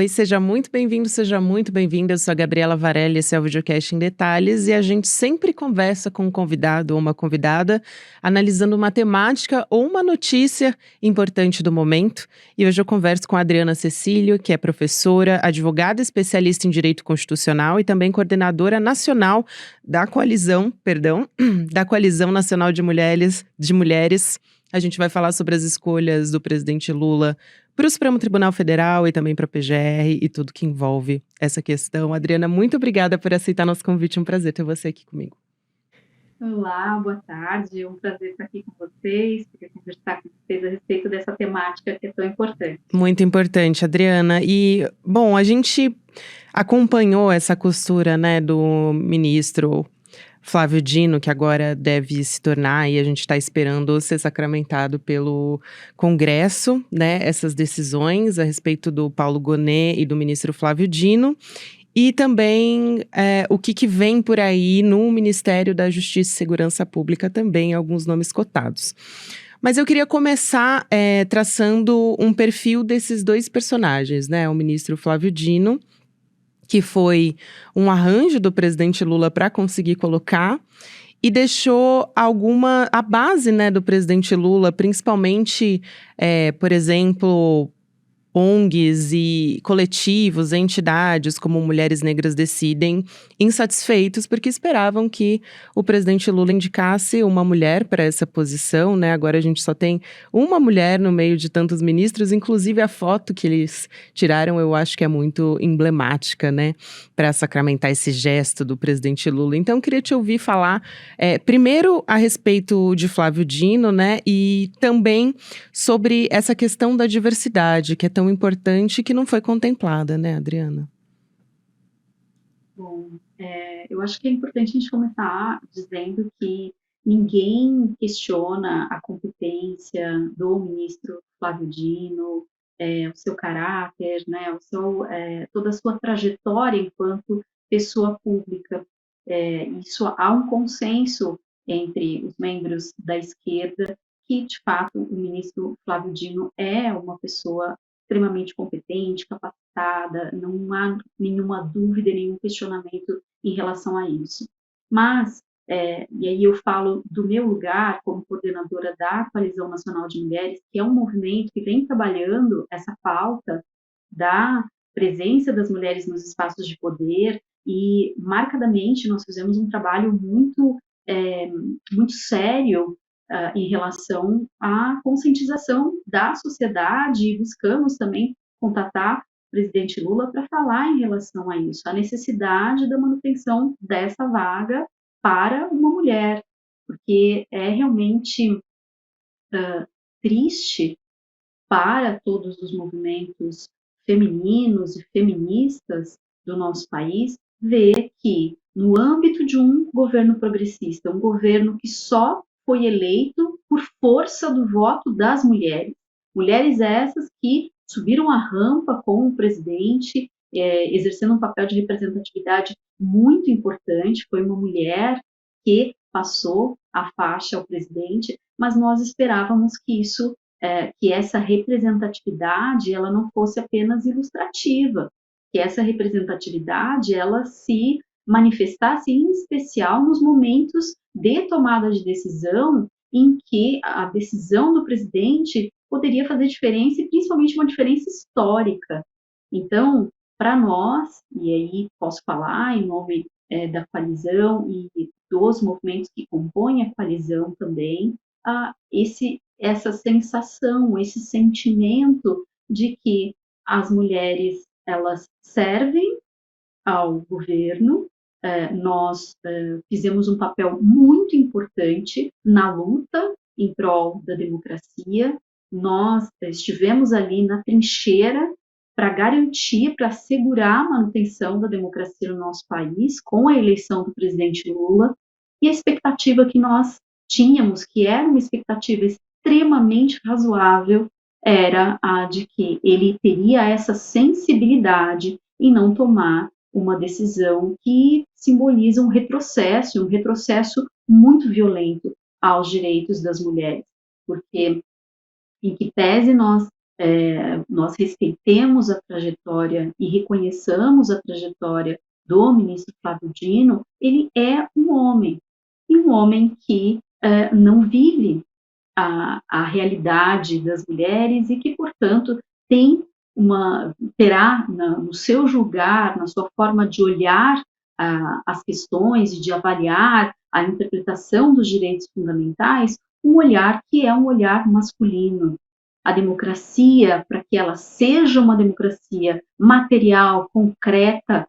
Oi, seja muito bem-vindo, seja muito bem-vinda. Eu sou a Gabriela Varelli, esse é o Videocast em Detalhes e a gente sempre conversa com um convidado ou uma convidada, analisando uma temática ou uma notícia importante do momento. E hoje eu converso com a Adriana Cecílio, que é professora, advogada especialista em Direito Constitucional e também coordenadora nacional da da Coalizão Nacional de Mulheres. A gente vai falar sobre as escolhas do presidente Lula para o Supremo Tribunal Federal e também para a PGR e tudo que envolve essa questão. Adriana, muito obrigada por aceitar nosso convite. É um prazer ter você aqui comigo. Olá, boa tarde. É um prazer estar aqui com vocês, poder conversar com vocês a respeito dessa temática que é tão importante. Muito importante, Adriana. E, bom, a gente acompanhou essa costura, né, do ministro Flávio Dino, que agora deve se tornar, e a gente está esperando ser sacramentado pelo Congresso, né, essas decisões a respeito do Paulo Gonet e do ministro Flávio Dino. E também o que vem por aí no Ministério da Justiça e Segurança Pública, também alguns nomes cotados. Mas eu queria começar traçando um perfil desses dois personagens, né? O ministro Flávio Dino, que foi um arranjo do presidente Lula para conseguir colocar, e deixou a base, né, do presidente Lula, principalmente, por exemplo, ONGs e coletivos, entidades como Mulheres Negras Decidem, insatisfeitos porque esperavam que o presidente Lula indicasse uma mulher para essa posição, né? Agora a gente só tem uma mulher no meio de tantos ministros, inclusive a foto que eles tiraram eu acho que é muito emblemática, né? Para sacramentar esse gesto do presidente Lula. Então eu queria te ouvir falar, primeiro a respeito de Flávio Dino, né? E também sobre essa questão da diversidade, que é tão importante e que não foi contemplada, né, Adriana? Bom, eu acho que é importante a gente começar dizendo que ninguém questiona a competência do ministro Flávio Dino, o seu caráter, né, toda a sua trajetória enquanto pessoa pública. Isso há um consenso entre os membros da esquerda que, de fato, o ministro Flávio Dino é uma pessoa extremamente competente, capacitada, não há nenhuma dúvida, nenhum questionamento em relação a isso. Mas, e aí eu falo do meu lugar como coordenadora da Coalizão Nacional de Mulheres, que é um movimento que vem trabalhando essa pauta da presença das mulheres nos espaços de poder, e marcadamente nós fizemos um trabalho muito sério em relação à conscientização da sociedade, e buscamos também contatar o presidente Lula para falar em relação a isso, a necessidade da manutenção dessa vaga para uma mulher, porque é realmente triste para todos os movimentos femininos e feministas do nosso país ver que, no âmbito de um governo progressista, um governo que só foi eleito por força do voto das mulheres, mulheres essas que subiram a rampa com o presidente, exercendo um papel de representatividade muito importante, foi uma mulher que passou a faixa ao presidente, mas nós esperávamos que essa representatividade ela não fosse apenas ilustrativa, que essa representatividade ela se manifestasse em especial nos momentos de tomada de decisão em que a decisão do presidente poderia fazer diferença, e principalmente uma diferença histórica. Então, para nós, e aí posso falar em nome da coalizão e dos movimentos que compõem a coalizão também, essa sensação, esse sentimento de que as mulheres elas servem ao governo. Nós fizemos um papel muito importante na luta em prol da democracia. Nós estivemos ali na trincheira para garantir, para assegurar a manutenção da democracia no nosso país, com a eleição do presidente Lula, e a expectativa que nós tínhamos, que era uma expectativa extremamente razoável, era a de que ele teria essa sensibilidade em não tomar uma decisão que simboliza um retrocesso muito violento aos direitos das mulheres, porque em que pese nós nós respeitemos a trajetória e reconheçamos a trajetória do ministro Flávio Dino, ele é um homem, e um homem que não vive a realidade das mulheres e que, portanto, terá no seu julgar, na sua forma de olhar as questões e de avaliar a interpretação dos direitos fundamentais, um olhar que é um olhar masculino. A democracia, para que ela seja uma democracia material, concreta,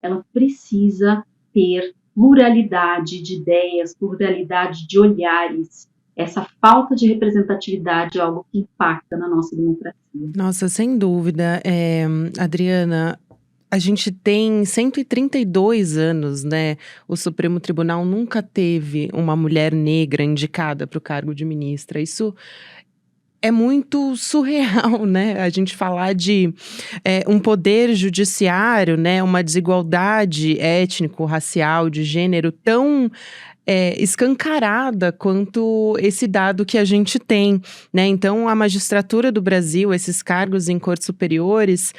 ela precisa ter pluralidade de ideias, pluralidade de olhares. Essa falta de representatividade é algo que impacta na nossa democracia. Nossa, sem dúvida. Adriana, a gente tem 132 anos, né? O Supremo Tribunal nunca teve uma mulher negra indicada para o cargo de ministra. Isso é muito surreal, né? A gente falar de um poder judiciário, né? Uma desigualdade étnico-racial, de gênero tão escancarada quanto esse dado que a gente tem, né? Então, a magistratura do Brasil, esses cargos em cortes superiores,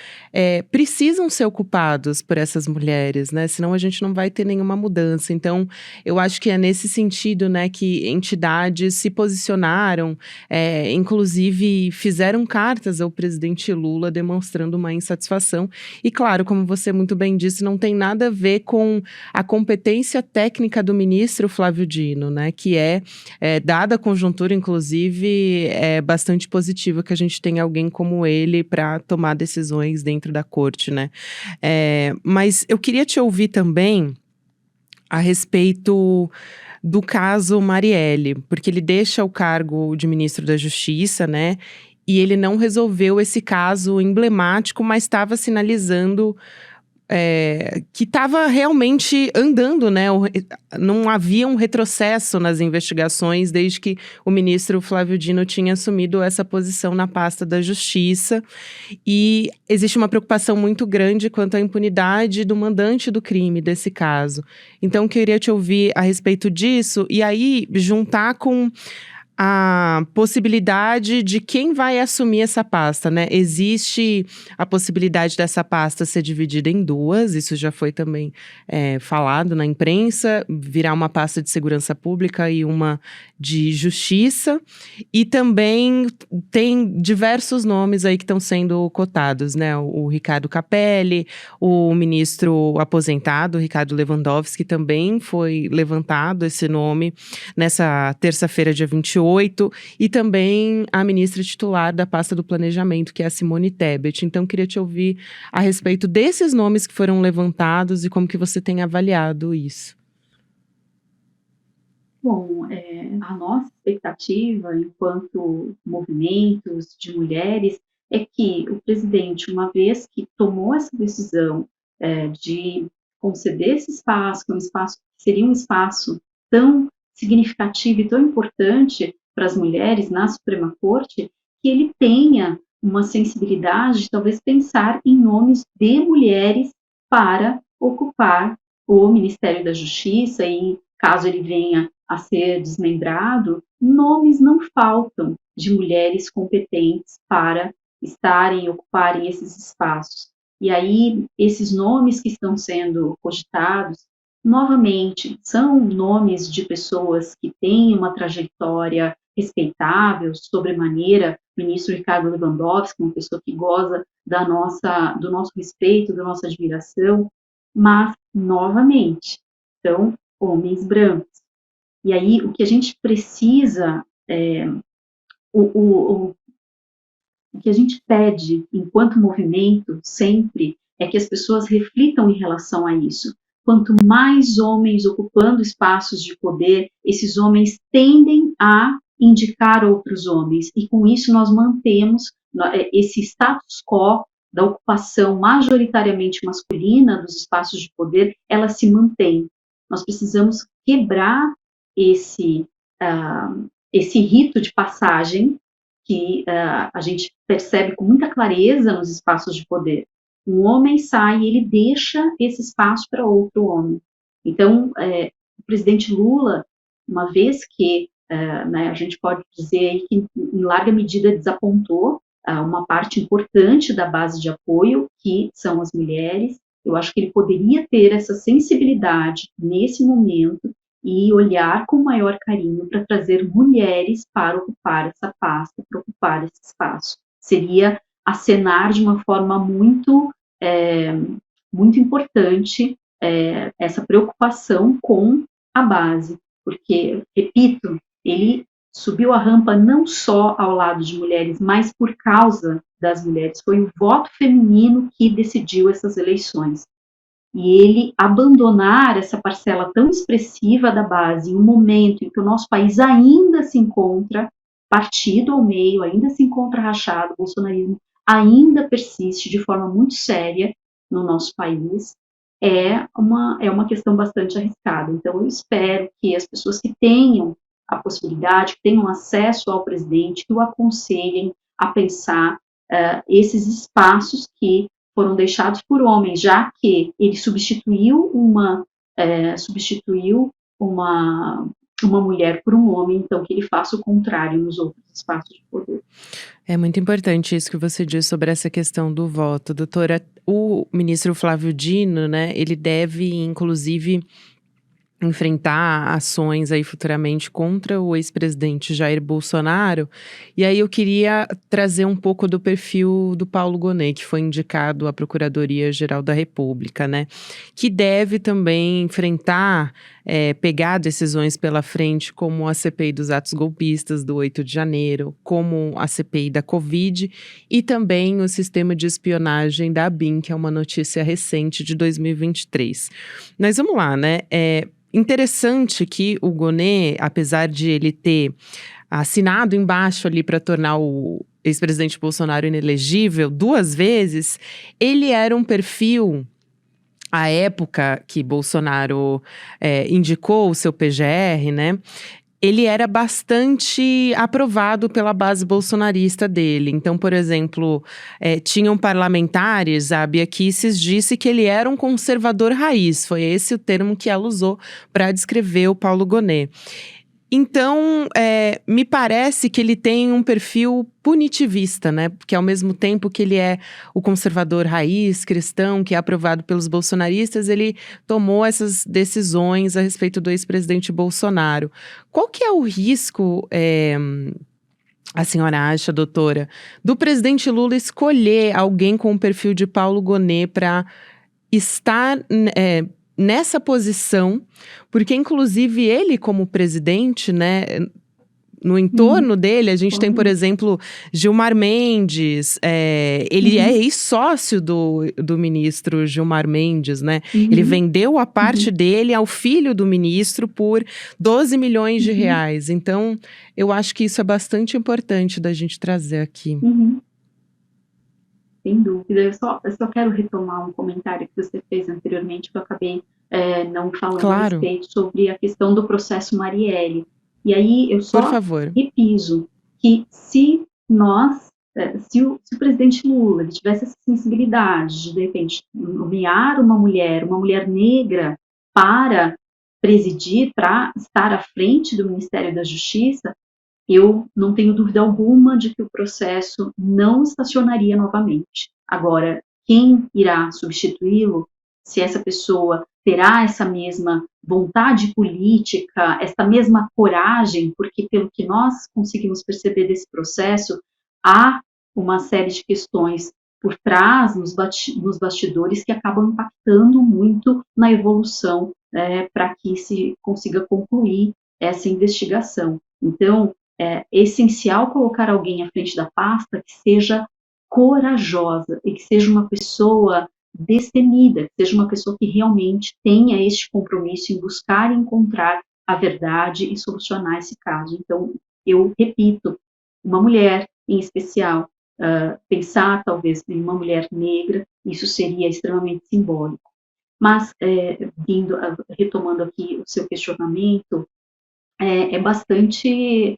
precisam ser ocupados por essas mulheres, né? Senão a gente não vai ter nenhuma mudança. Então, eu acho que é nesse sentido, né, que entidades se posicionaram, inclusive fizeram cartas ao presidente Lula demonstrando uma insatisfação. E claro, como você muito bem disse, não tem nada a ver com a competência técnica do ministro Flávio Dino, né, que dada a conjuntura, inclusive, é bastante positiva que a gente tenha alguém como ele para tomar decisões dentro da corte, né. Mas eu queria te ouvir também a respeito do caso Marielle, porque ele deixa o cargo de ministro da Justiça, né, e ele não resolveu esse caso emblemático, mas estava sinalizando que estava realmente andando, né? Não havia um retrocesso nas investigações desde que o ministro Flávio Dino tinha assumido essa posição na pasta da Justiça. E existe uma preocupação muito grande quanto à impunidade do mandante do crime desse caso. Então, eu queria te ouvir a respeito disso e aí juntar com a possibilidade de quem vai assumir essa pasta, né? Existe a possibilidade dessa pasta ser dividida em duas, isso já foi também falado na imprensa, virar uma pasta de segurança pública e uma de justiça. E também tem diversos nomes aí que estão sendo cotados, né? O Ricardo Capelli, o ministro aposentado, Ricardo Lewandowski, também foi levantado esse nome nessa terça-feira, dia 28, e também a ministra titular da pasta do planejamento, que é a Simone Tebet. Então, queria te ouvir a respeito desses nomes que foram levantados e como que você tem avaliado isso. Bom, a nossa expectativa, enquanto movimentos de mulheres, é que o presidente, uma vez que tomou essa decisão de conceder esse espaço, que seria um espaço tão significativo e tão importante para as mulheres na Suprema Corte, que ele tenha uma sensibilidade de talvez pensar em nomes de mulheres para ocupar o Ministério da Justiça e, caso ele venha a ser desmembrado, nomes não faltam de mulheres competentes para estarem, ocuparem esses espaços. E aí, esses nomes que estão sendo cogitados, novamente, são nomes de pessoas que têm uma trajetória respeitável, sobremaneira. O ministro Ricardo Lewandowski, uma pessoa que goza do nosso respeito, da nossa admiração, mas, novamente, são homens brancos. E aí, o que a gente precisa, o que a gente pede, enquanto movimento, sempre, é que as pessoas reflitam em relação a isso. Quanto mais homens ocupando espaços de poder, esses homens tendem a indicar outros homens, e com isso nós mantemos esse status quo da ocupação majoritariamente masculina dos espaços de poder, ela se mantém. Nós precisamos quebrar esse rito de passagem que a gente percebe com muita clareza nos espaços de poder. Um homem sai e ele deixa esse espaço para outro homem. Então, o presidente Lula, uma vez que a gente pode dizer que em larga medida desapontou uma parte importante da base de apoio, que são as mulheres. Eu acho que ele poderia ter essa sensibilidade nesse momento e olhar com maior carinho para trazer mulheres para ocupar essa pasta, para ocupar esse espaço. Seria acenar de uma forma muito importante essa preocupação com a base, porque, repito, ele subiu a rampa não só ao lado de mulheres, mas por causa das mulheres. Foi o voto feminino que decidiu essas eleições. E ele abandonar essa parcela tão expressiva da base em um momento em que o nosso país ainda se encontra partido ao meio, ainda se encontra rachado, o bolsonarismo ainda persiste de forma muito séria no nosso país, é uma questão bastante arriscada. Então, eu espero que as pessoas que tenham a possibilidade, que tenham acesso ao presidente, que o aconselhem a pensar esses espaços que foram deixados por homens, já que ele substituiu uma mulher por um homem, então que ele faça o contrário nos outros espaços de poder. É muito importante isso que você diz sobre essa questão do voto, doutora. O ministro Flávio Dino, né, ele deve, inclusive, enfrentar ações aí futuramente contra o ex-presidente Jair Bolsonaro. E aí eu queria trazer um pouco do perfil do Paulo Gonet, que foi indicado à Procuradoria-Geral da República, né? Que deve também enfrentar, pegar decisões pela frente, como a CPI dos atos golpistas do 8 de janeiro, como a CPI da Covid e também o sistema de espionagem da ABIN, que é uma notícia recente de 2023. Mas vamos lá, né? Interessante que o Gonet, apesar de ele ter assinado embaixo ali para tornar o ex-presidente Bolsonaro inelegível 2 vezes, ele era um perfil, à época que Bolsonaro indicou o seu PGR, né? Ele era bastante aprovado pela base bolsonarista dele. Então, por exemplo, tinham parlamentares, a Bia Kicis disse que ele era um conservador raiz. Foi esse o termo que ela usou para descrever o Paulo Gonet. Então, me parece que ele tem um perfil punitivista, né? Porque ao mesmo tempo que ele é o conservador raiz, cristão, que é aprovado pelos bolsonaristas, ele tomou essas decisões a respeito do ex-presidente Bolsonaro. Qual que é o risco, a senhora acha, doutora, do presidente Lula escolher alguém com o perfil de Paulo Gonet para estar nessa posição, porque inclusive ele como presidente, né, no entorno dele, a gente tem, por exemplo, Gilmar Mendes, ele é ex-sócio do ministro Gilmar Mendes, né? Ele vendeu a parte dele ao filho do ministro por 12 milhões de reais. Então, eu acho que isso é bastante importante da gente trazer aqui. Sem dúvida. Eu só quero retomar um comentário que você fez anteriormente, que eu acabei não falando a respeito sobre a questão do processo Marielle. E aí eu só repiso que se o presidente Lula ele tivesse essa sensibilidade de repente, nomear uma mulher negra para presidir, para estar à frente do Ministério da Justiça, eu não tenho dúvida alguma de que o processo não estacionaria novamente. Agora, quem irá substituí-lo, se essa pessoa terá essa mesma vontade política, essa mesma coragem, porque pelo que nós conseguimos perceber desse processo, há uma série de questões por trás, nos bastidores, que acabam impactando muito na evolução para que se consiga concluir essa investigação. Então, é essencial colocar alguém à frente da pasta que seja corajosa e que seja uma pessoa destemida, que seja uma pessoa que realmente tenha este compromisso em buscar e encontrar a verdade e solucionar esse caso. Então, eu repito, uma mulher em especial, pensar talvez em uma mulher negra, isso seria extremamente simbólico. Mas, retomando aqui o seu questionamento, é bastante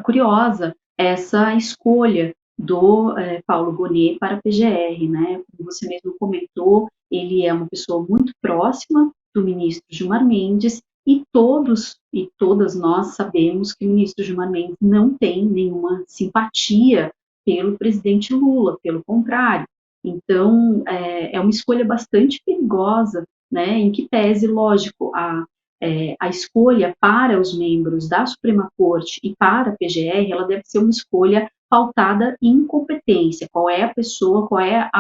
curiosa essa escolha do Paulo Gonet para a PGR, né? Como você mesmo comentou, ele é uma pessoa muito próxima do ministro Gilmar Mendes e todos e todas nós sabemos que o ministro Gilmar Mendes não tem nenhuma simpatia pelo presidente Lula, pelo contrário. Então, é uma escolha bastante perigosa, né, em que pese, lógico, a escolha para os membros da Suprema Corte e para a PGR, ela deve ser uma escolha pautada em competência, qual é a pessoa, qual é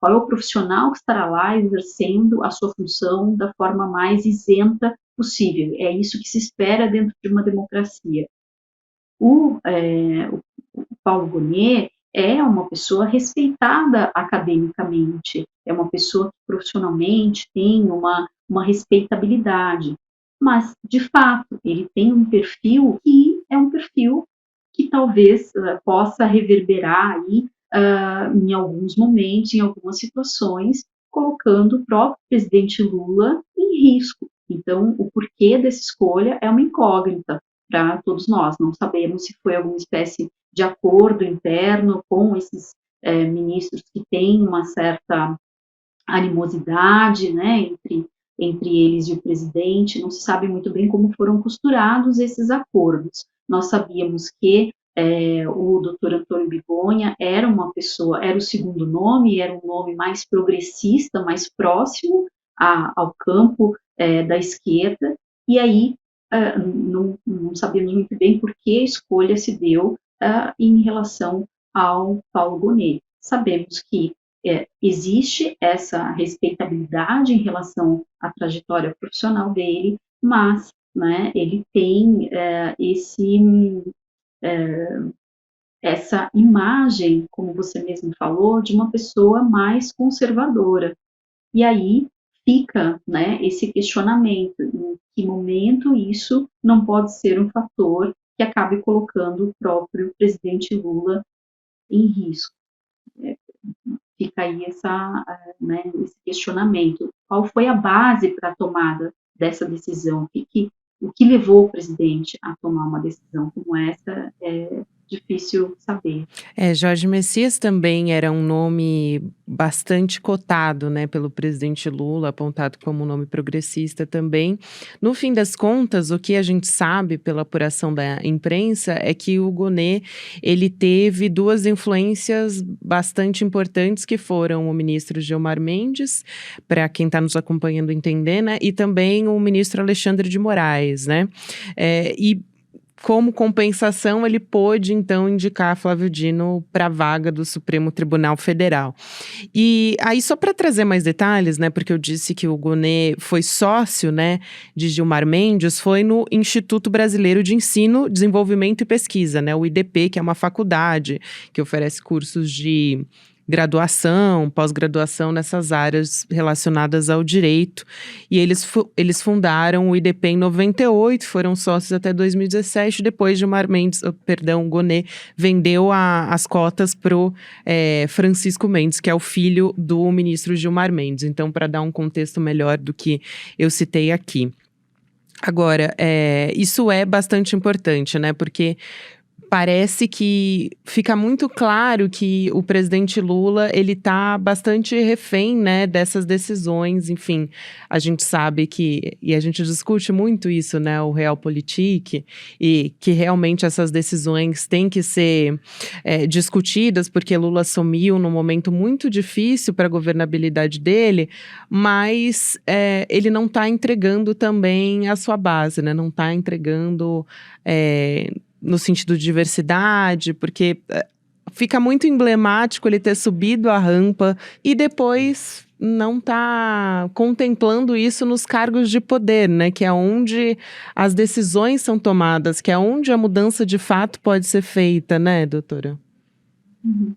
o profissional que estará lá exercendo a sua função da forma mais isenta possível. É isso que se espera dentro de uma democracia. O Paulo Gonet é uma pessoa respeitada academicamente, é uma pessoa que profissionalmente tem uma respeitabilidade, mas, de fato, ele tem um perfil que é um perfil que talvez possa reverberar aí em alguns momentos, em algumas situações, colocando o próprio presidente Lula em risco. Então, o porquê dessa escolha é uma incógnita para todos nós. Não sabemos se foi alguma espécie de acordo interno com esses ministros que têm uma certa animosidade, né, entre eles e o presidente. Não se sabe muito bem como foram costurados esses acordos. Nós sabíamos que o doutor Antônio Bigonha era uma pessoa, era o segundo nome, era um nome mais progressista, mais próximo ao campo da esquerda, e aí não sabemos muito bem por que a escolha se deu em relação ao Paulo Gonet. Sabemos que existe essa respeitabilidade em relação à trajetória profissional dele, mas, né, ele tem essa imagem, como você mesmo falou, de uma pessoa mais conservadora. E aí fica, né, esse questionamento, em que momento isso não pode ser um fator que acabe colocando o próprio presidente Lula em risco. Fica aí né, esse questionamento. Qual foi a base para a tomada dessa decisão? O que levou o presidente a tomar uma decisão como essa é difícil saber. Jorge Messias também era um nome bastante cotado, né, pelo presidente Lula, apontado como um nome progressista também. No fim das contas, o que a gente sabe pela apuração da imprensa é que o Gonet, ele teve duas influências bastante importantes, que foram o ministro Gilmar Mendes, para quem está nos acompanhando entender, né, e também o ministro Alexandre de Moraes, né, e como compensação, ele pôde, então, indicar Flávio Dino para a vaga do Supremo Tribunal Federal. E aí, só para trazer mais detalhes, né, porque eu disse que o Gonet foi sócio, né, de Gilmar Mendes, foi no Instituto Brasileiro de Ensino, Desenvolvimento e Pesquisa, né, o IDP, que é uma faculdade que oferece cursos de graduação, pós-graduação nessas áreas relacionadas ao direito. E eles fundaram o IDP em 98, foram sócios até 2017, depois Gilmar Mendes, Gonet vendeu as cotas pro Francisco Mendes, que é o filho do ministro Gilmar Mendes. Então, para dar um contexto melhor do que eu citei aqui. Agora, isso é bastante importante, né? Porque parece que fica muito claro que o presidente Lula, ele tá bastante refém, né, dessas decisões. Enfim, a gente sabe que, e a gente discute muito isso, né, o Realpolitik, e que realmente essas decisões têm que ser discutidas, porque Lula assumiu num momento muito difícil para a governabilidade dele, mas ele não está entregando também a sua base, né, não está entregando no sentido de diversidade, porque fica muito emblemático ele ter subido a rampa e depois não está contemplando isso nos cargos de poder, né? Que é onde as decisões são tomadas, que é onde a mudança de fato pode ser feita, né, doutora? Uhum.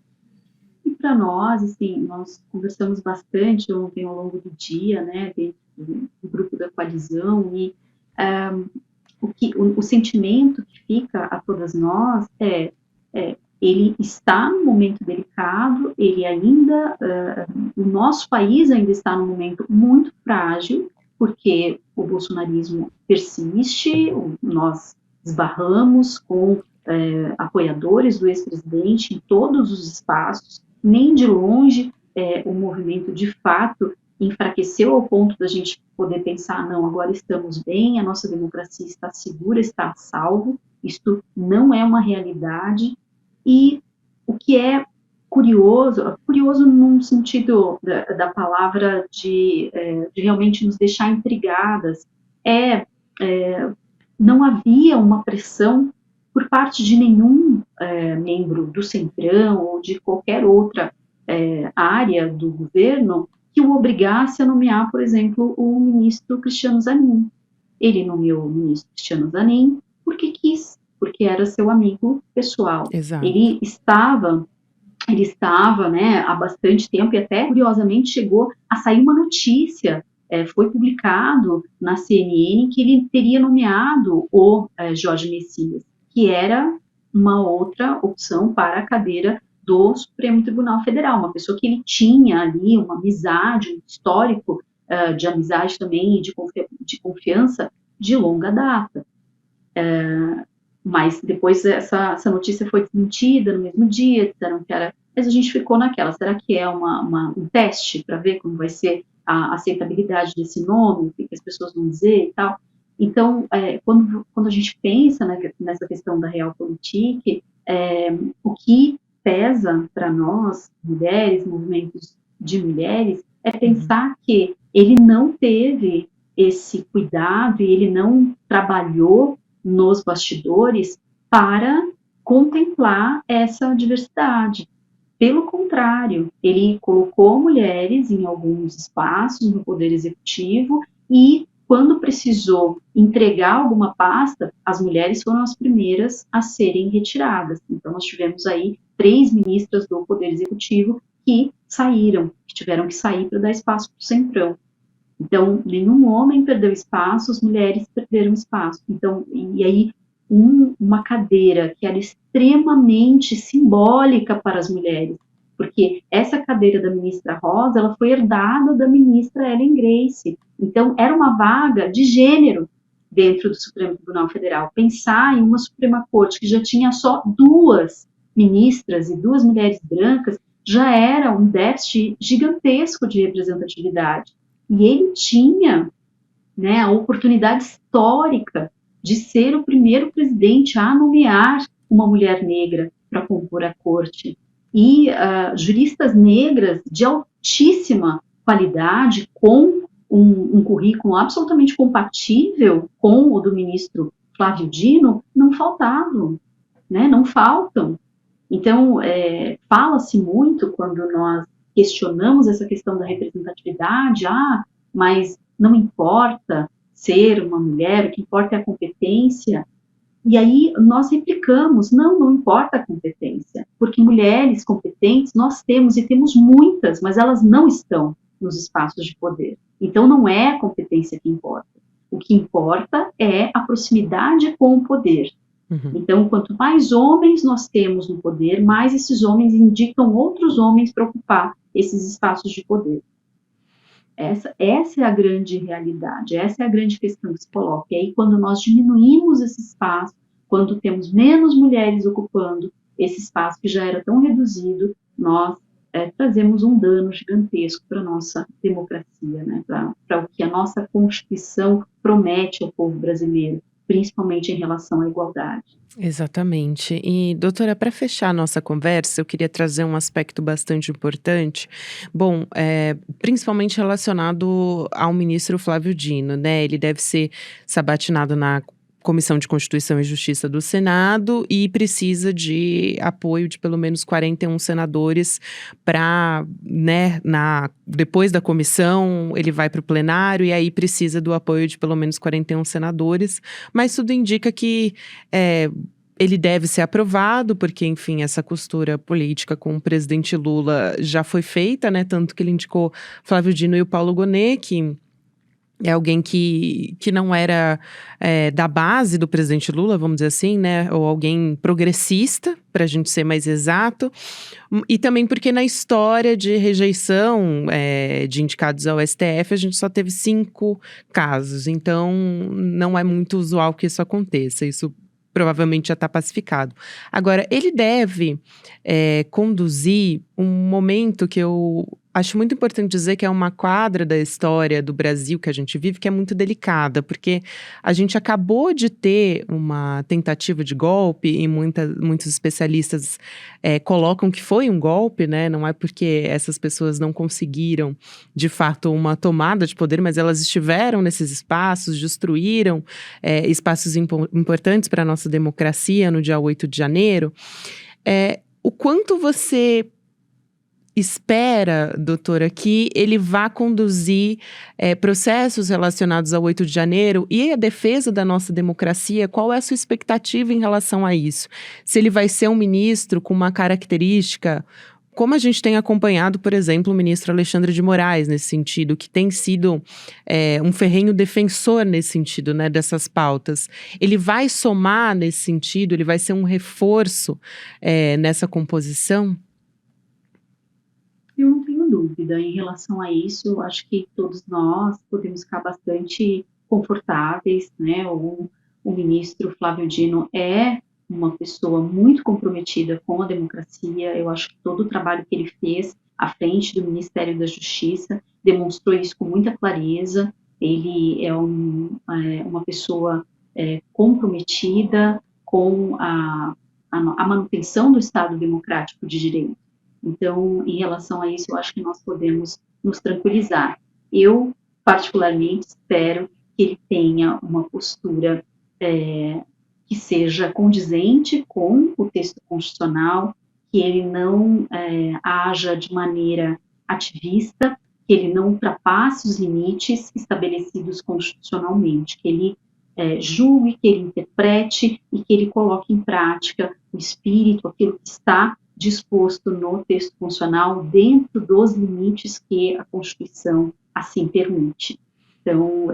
E para nós, assim, nós conversamos bastante ontem ao longo do dia, né, dentro do grupo da coalizão, e o sentimento que fica a todas nós ele está num momento delicado, ele ainda, o nosso país ainda está num momento muito frágil, porque o bolsonarismo persiste, nós esbarramos com apoiadores do ex-presidente em todos os espaços, nem de longe o movimento de fato enfraqueceu ao ponto da gente poder pensar, não, agora estamos bem, a nossa democracia está segura, está a salvo. Isto não é uma realidade. E o que é curioso, curioso num sentido da palavra de realmente nos deixar intrigadas, é, não havia uma pressão por parte de nenhum membro do Centrão ou de qualquer outra área do governo que o obrigasse a nomear, por exemplo, o ministro Cristiano Zanin. Ele nomeou o ministro Cristiano Zanin porque quis, porque era seu amigo pessoal. Exato. Ele estava, né, há bastante tempo e até, curiosamente, chegou a sair uma notícia, foi publicado na CNN que ele teria nomeado o Jorge Messias, que era uma outra opção para a cadeira do Supremo Tribunal Federal, uma pessoa que ele tinha ali uma amizade, um histórico de amizade também e de confiança de longa data. Mas depois essa notícia foi desmentida no mesmo dia, disseram que era. Mas a gente ficou naquela, será que é um teste para ver como vai ser a aceitabilidade desse nome, o que as pessoas vão dizer e tal? Então, quando a gente pensa nessa questão da realpolitik, o que pesa para nós, mulheres, movimentos de mulheres, é pensar que ele não teve esse cuidado e ele não trabalhou nos bastidores para contemplar essa diversidade. Pelo contrário, ele colocou mulheres em alguns espaços no Poder Executivo e, quando precisou entregar alguma pasta, as mulheres foram as primeiras a serem retiradas. Então, nós tivemos aí 3 ministras do Poder Executivo que saíram, que tiveram que sair para dar espaço para o Centrão. Então, nenhum homem perdeu espaço, as mulheres perderam espaço. Então, e aí, uma cadeira que era extremamente simbólica para as mulheres, porque essa cadeira da ministra Rosa, ela foi herdada da ministra Ellen Grace. Então, era uma vaga de gênero dentro do Supremo Tribunal Federal. Pensar em uma Suprema Corte que já tinha só 2 ministras e 2 mulheres brancas já era um déficit gigantesco de representatividade. E ele tinha, né, a oportunidade histórica de ser o primeiro presidente a nomear uma mulher negra para compor a corte. E juristas negras de altíssima qualidade, com um currículo absolutamente compatível com o do ministro Flávio Dino, não faltavam, né, não faltam. Então, fala-se muito quando nós questionamos essa questão da representatividade, mas não importa ser uma mulher, o que importa é a competência. E aí nós replicamos, não importa a competência, porque mulheres competentes nós temos, e temos muitas, mas elas não estão nos espaços de poder. Então não é a competência que importa. O que importa é a proximidade com o poder. Então, quanto mais homens nós temos no poder, mais esses homens indicam outros homens para ocupar esses espaços de poder. Essa é a grande realidade, essa é a grande questão que se coloca. E aí, quando nós diminuímos esse espaço, quando temos menos mulheres ocupando esse espaço que já era tão reduzido, nós trazemos um dano gigantesco para a nossa democracia, né? Para o que a nossa Constituição promete ao povo brasileiro, principalmente em relação à igualdade. Exatamente. E, doutora, para fechar a nossa conversa, eu queria trazer um aspecto bastante importante. Bom, principalmente relacionado ao ministro Flávio Dino, né? Ele deve ser sabatinado na Comissão de Constituição e Justiça do Senado e precisa de apoio de pelo menos 41 senadores para, né, depois da comissão, ele vai para o plenário e aí precisa do apoio de pelo menos 41 senadores, mas tudo indica que ele deve ser aprovado, porque, enfim, essa costura política com o presidente Lula já foi feita, né, tanto que ele indicou Flávio Dino e o Paulo Gonet, que é alguém que não era da base do presidente Lula, vamos dizer assim, né? Ou alguém progressista, para a gente ser mais exato. E também porque na história de rejeição de indicados ao STF, a gente só teve 5 casos. Então, não é muito usual que isso aconteça. Isso provavelmente já está pacificado. Agora, ele deve conduzir um momento que eu acho muito importante dizer que é uma quadra da história do Brasil que a gente vive que é muito delicada, porque a gente acabou de ter uma tentativa de golpe e muitos especialistas colocam que foi um golpe, né? Não é porque essas pessoas não conseguiram, de fato, uma tomada de poder, mas elas estiveram nesses espaços, destruíram espaços importantes para a nossa democracia no dia 8 de janeiro. O quanto você espera, doutora, que ele vá conduzir processos relacionados ao 8 de janeiro e a defesa da nossa democracia? Qual é a sua expectativa em relação a isso? Se ele vai ser um ministro com uma característica, como a gente tem acompanhado, por exemplo, o ministro Alexandre de Moraes nesse sentido, que tem sido um ferrenho defensor nesse sentido, né, dessas pautas. Ele vai somar nesse sentido? Ele vai ser um reforço nessa composição? Eu não tenho dúvida em relação a isso. Eu acho que todos nós podemos ficar bastante confortáveis, né? O ministro Flávio Dino é uma pessoa muito comprometida com a democracia. Eu acho que todo o trabalho que ele fez à frente do Ministério da Justiça demonstrou isso com muita clareza. Ele é uma pessoa comprometida com a manutenção do Estado democrático de direito. Então, em relação a isso, eu acho que nós podemos nos tranquilizar. Eu, particularmente, espero que ele tenha uma postura que seja condizente com o texto constitucional, que ele não haja de maneira ativista, que ele não ultrapasse os limites estabelecidos constitucionalmente, que ele julgue, que ele interprete e que ele coloque em prática o espírito, aquilo que está disposto no texto constitucional dentro dos limites que a Constituição assim permite. Então,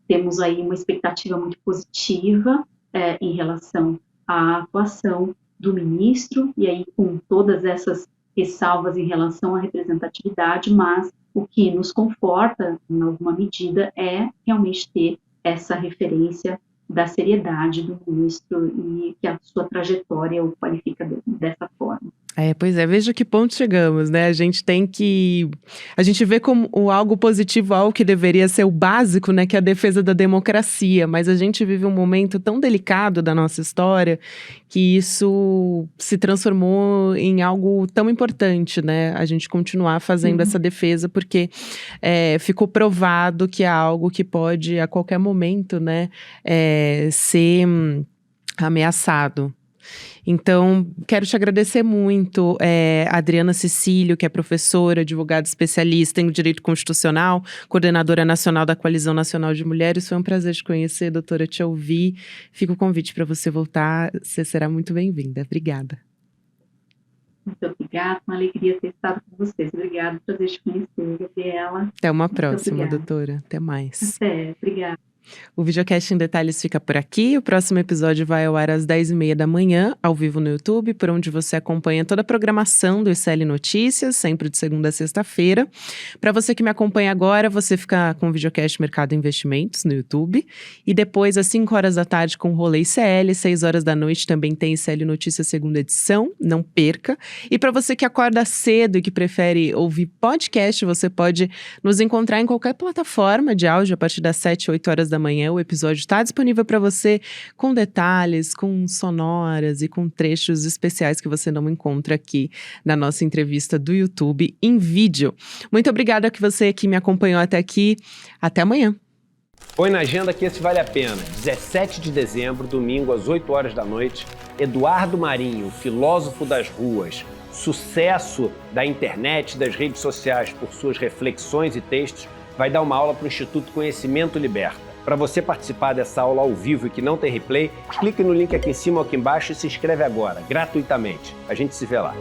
temos aí uma expectativa muito positiva em relação à atuação do ministro, e aí com todas essas ressalvas em relação à representatividade, mas o que nos conforta, em alguma medida, é realmente ter essa referência da seriedade do ministro e que a sua trajetória o qualifica dessa forma. Pois é, veja que ponto chegamos, né? A gente vê como algo positivo, algo que deveria ser o básico, né? Que é a defesa da democracia, mas a gente vive um momento tão delicado da nossa história que isso se transformou em algo tão importante, né? A gente continuar fazendo essa defesa, porque ficou provado que é algo que pode, a qualquer momento, né? Ser ameaçado. Então, quero te agradecer muito, Adriana Cecílio, que é professora, advogada especialista em direito constitucional, coordenadora nacional da Coalizão Nacional de Mulheres. Foi um prazer te conhecer, doutora, te ouvir. Fica o convite para você voltar, você será muito bem-vinda. Obrigada. Muito obrigada, uma alegria ter estado com vocês. Obrigada, prazer te conhecer, Gabriela. Até uma próxima, doutora. Até mais. Até, obrigada. O Videocast em Detalhes fica por aqui. O próximo episódio vai ao ar às 10h30 da manhã, ao vivo no YouTube, por onde você acompanha toda a programação do ICL Notícias, sempre de segunda a sexta-feira. Para você que me acompanha agora, você fica com o Videocast Mercado e Investimentos no YouTube. E depois, às 5 horas da tarde, com o Rolê ICL, 6 horas da noite, também tem ICL Notícias segunda edição. Não perca. E para você que acorda cedo e que prefere ouvir podcast, você pode nos encontrar em qualquer plataforma de áudio a partir das 7, 8 horas da manhã. O episódio está disponível para você com detalhes, com sonoras e com trechos especiais que você não encontra aqui na nossa entrevista do YouTube em vídeo. Muito obrigada que você que me acompanhou até aqui. Até amanhã. Põe na agenda que esse vale a pena. 17 de dezembro, domingo, às 8 horas da noite, Eduardo Marinho, filósofo das ruas, sucesso da internet, das redes sociais por suas reflexões e textos, vai dar uma aula para o Instituto Conhecimento Liberta. Para você participar dessa aula ao vivo e que não tem replay, clique no link aqui em cima ou aqui embaixo e se inscreve agora, gratuitamente. A gente se vê lá.